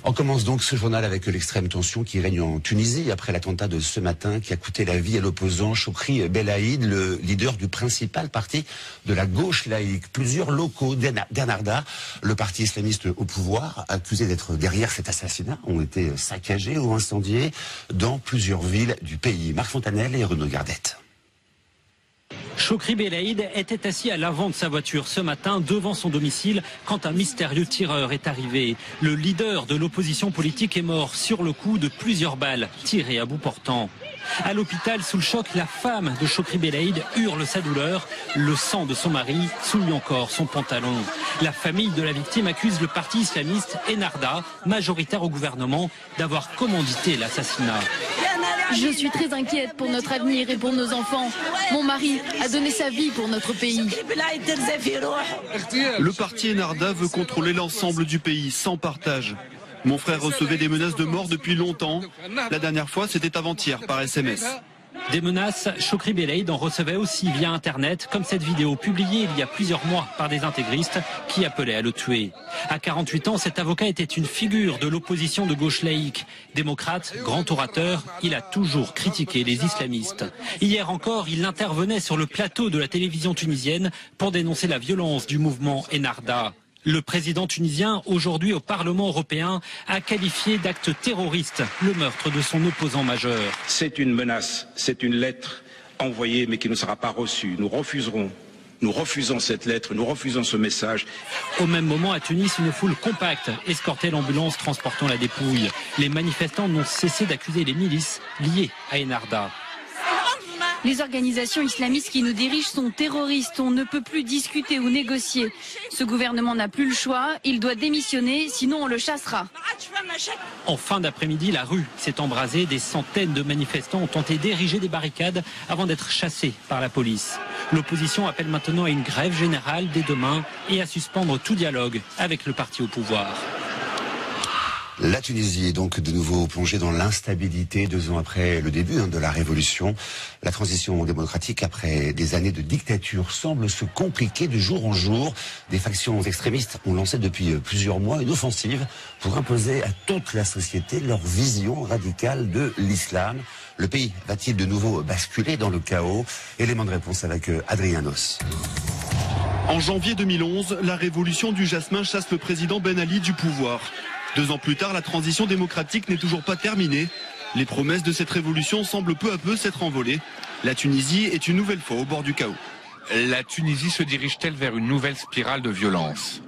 On commence donc ce journal avec l'extrême tension qui règne en Tunisie après l'attentat de ce matin qui a coûté la vie à l'opposant Chokri Belaïd, le leader du principal parti de la gauche laïque. Plusieurs locaux d'Ennahda, le parti islamiste au pouvoir, accusé d'être derrière cet assassinat, ont été saccagés ou incendiés dans plusieurs villes du pays. Marc Fontanelle et Renaud Gardette. Chokri Belaïd était assis à l'avant de sa voiture ce matin devant son domicile quand un mystérieux tireur est arrivé. Le leader de l'opposition politique est mort sur le coup de plusieurs balles tirées à bout portant. À l'hôpital, sous le choc, la femme de Chokri Belaïd hurle sa douleur. Le sang de son mari souille encore son pantalon. La famille de la victime accuse le parti islamiste Ennahda, majoritaire au gouvernement, d'avoir commandité l'assassinat. Je suis très inquiète pour notre avenir et pour nos enfants. Mon mari a donné sa vie pour notre pays. Le parti Ennahda veut contrôler l'ensemble du pays sans partage. Mon frère recevait des menaces de mort depuis longtemps. La dernière fois, c'était avant-hier par SMS. Des menaces, Chokri Belaïd en recevait aussi via Internet, comme cette vidéo publiée il y a plusieurs mois par des intégristes qui appelaient à le tuer. À 48 ans, cet avocat était une figure de l'opposition de gauche laïque. Démocrate, grand orateur, il a toujours critiqué les islamistes. Hier encore, il intervenait sur le plateau de la télévision tunisienne pour dénoncer la violence du mouvement Ennahda. Le président tunisien, aujourd'hui au Parlement européen, a qualifié d'acte terroriste le meurtre de son opposant majeur. C'est une menace, c'est une lettre envoyée mais qui ne sera pas reçue. Nous refusons cette lettre, nous refusons ce message. Au même moment, à Tunis, une foule compacte escortait l'ambulance transportant la dépouille. Les manifestants n'ont cessé d'accuser les milices liées à Ennahda. Les organisations islamistes qui nous dirigent sont terroristes. On ne peut plus discuter ou négocier. Ce gouvernement n'a plus le choix. Il doit démissionner, sinon on le chassera. En fin d'après-midi, la rue s'est embrasée. Des centaines de manifestants ont tenté d'ériger des barricades avant d'être chassés par la police. L'opposition appelle maintenant à une grève générale dès demain et à suspendre tout dialogue avec le parti au pouvoir. La Tunisie est donc de nouveau plongée dans l'instabilité 2 ans après le début de la révolution. La transition démocratique après des années de dictature semble se compliquer de jour en jour. Des factions extrémistes ont lancé depuis plusieurs mois une offensive pour imposer à toute la société leur vision radicale de l'islam. Le pays va-t-il de nouveau basculer dans le chaos? Élément de réponse avec Adrien Nos. En janvier 2011, la révolution du jasmin chasse le président Ben Ali du pouvoir. 2 ans plus tard, la transition démocratique n'est toujours pas terminée. Les promesses de cette révolution semblent peu à peu s'être envolées. La Tunisie est une nouvelle fois au bord du chaos. La Tunisie se dirige-t-elle vers une nouvelle spirale de violence?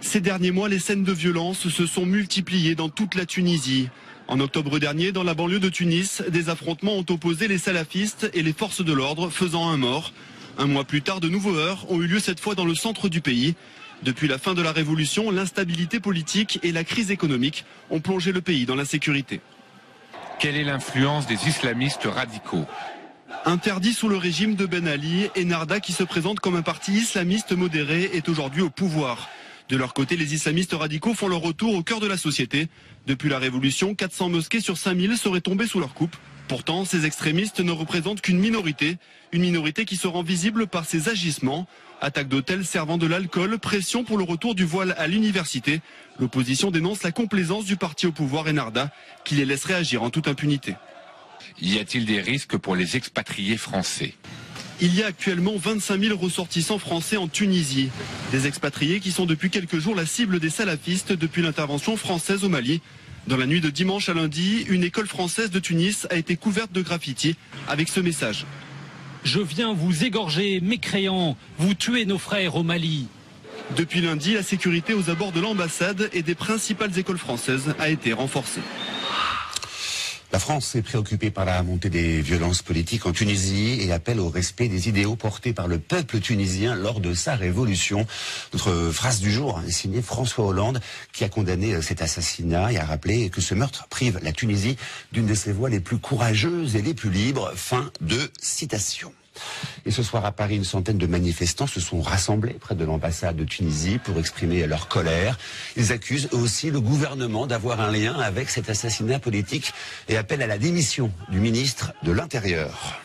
Ces derniers mois, les scènes de violence se sont multipliées dans toute la Tunisie. En octobre dernier, dans la banlieue de Tunis, des affrontements ont opposé les salafistes et les forces de l'ordre, faisant un mort. 1 mois plus tard, de nouveaux heurts ont eu lieu cette fois dans le centre du pays. Depuis la fin de la révolution, l'instabilité politique et la crise économique ont plongé le pays dans l'insécurité. Quelle est l'influence des islamistes radicaux? Interdit sous le régime de Ben Ali, Ennahda, qui se présente comme un parti islamiste modéré, est aujourd'hui au pouvoir. De leur côté, les islamistes radicaux font leur retour au cœur de la société. Depuis la révolution, 400 mosquées sur 5000 seraient tombées sous leur coupe. Pourtant, ces extrémistes ne représentent qu'une minorité qui se rend visible par ses agissements. Attaques d'hôtels servant de l'alcool, pression pour le retour du voile à l'université. L'opposition dénonce la complaisance du parti au pouvoir Ennahda, qui les laisse réagir en toute impunité. Y a-t-il des risques pour les expatriés français? Il y a actuellement 25 000 ressortissants français en Tunisie. Des expatriés qui sont depuis quelques jours la cible des salafistes depuis l'intervention française au Mali. Dans la nuit de dimanche à lundi, une école française de Tunis a été couverte de graffitis avec ce message. Je viens vous égorger, mécréants, vous tuez nos frères au Mali. Depuis lundi, la sécurité aux abords de l'ambassade et des principales écoles françaises a été renforcée. La France est préoccupée par la montée des violences politiques en Tunisie et appelle au respect des idéaux portés par le peuple tunisien lors de sa révolution. Notre phrase du jour est signée François Hollande qui a condamné cet assassinat et a rappelé que ce meurtre prive la Tunisie d'une de ses voies les plus courageuses et les plus libres. Fin de citation. Et ce soir à Paris, une centaine de manifestants se sont rassemblés près de l'ambassade de Tunisie pour exprimer leur colère. Ils accusent aussi le gouvernement d'avoir un lien avec cet assassinat politique et appellent à la démission du ministre de l'Intérieur.